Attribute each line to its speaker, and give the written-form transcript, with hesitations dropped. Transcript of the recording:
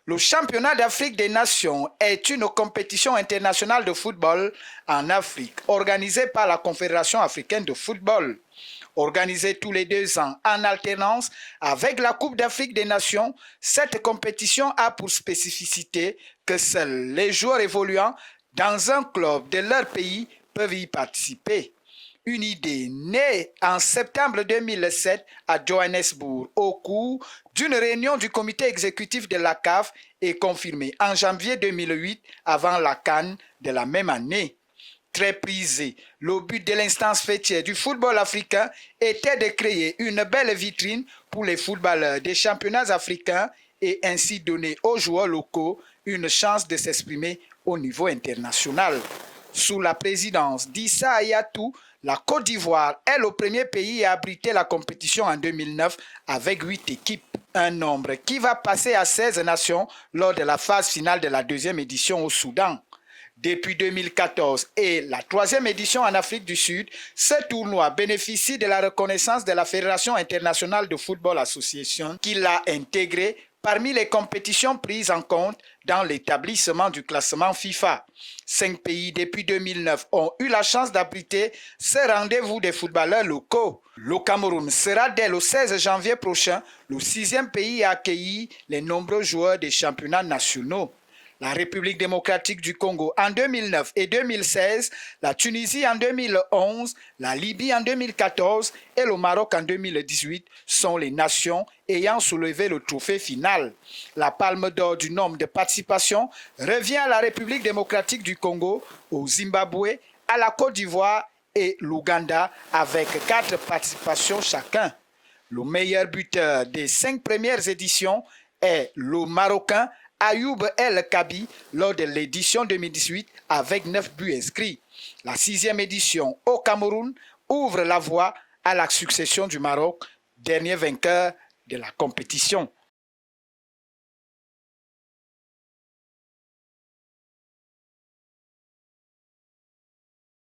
Speaker 1: Le championnat d'Afrique des Nations est une compétition internationale de football en Afrique organisée par la Confédération africaine de football. Organisée tous les 2 ans en alternance avec la Coupe d'Afrique des Nations, cette compétition a pour spécificité que seuls les joueurs évoluant dans un club de leur pays peuvent y participer. Une idée née en septembre 2007 à Johannesburg au cours d'une réunion du comité exécutif de la CAF et confirmée en janvier 2008 avant la CAN de la même année. Très prisé, le but de l'instance fêtière du football africain était de créer une belle vitrine pour les footballeurs des championnats africains et ainsi donner aux joueurs locaux une chance de s'exprimer au niveau international. Sous la présidence d'Issa Hayatou, la Côte d'Ivoire est le premier pays à abriter la compétition en 2009 avec 8 équipes, un nombre qui va passer à 16 nations lors de la phase finale de la 2e édition au Soudan. Depuis 2014 et la 3e édition en Afrique du Sud, ce tournoi bénéficie de la reconnaissance de la Fédération internationale de football association qui l'a intégré parmi les compétitions prises en compte dans l'établissement du classement FIFA. 5 pays depuis 2009 ont eu la chance d'abriter ce rendez-vous des footballeurs locaux. Le Cameroun sera dès le 16 janvier prochain le 6e pays à accueillir les nombreux joueurs des championnats nationaux. La République démocratique du Congo en 2009 et 2016, la Tunisie en 2011, la Libye en 2014 et le Maroc en 2018 sont les nations ayant soulevé le trophée final. La palme d'or du nombre de participations revient à la République démocratique du Congo, au Zimbabwe, à la Côte d'Ivoire et l'Ouganda avec 4 participations chacun. Le meilleur buteur des 5 premières éditions est le Marocain Ayoub El Kabi lors de l'édition 2018 avec 9 buts inscrits. La 6e édition au Cameroun ouvre la voie à la succession du Maroc, dernier vainqueur de la compétition.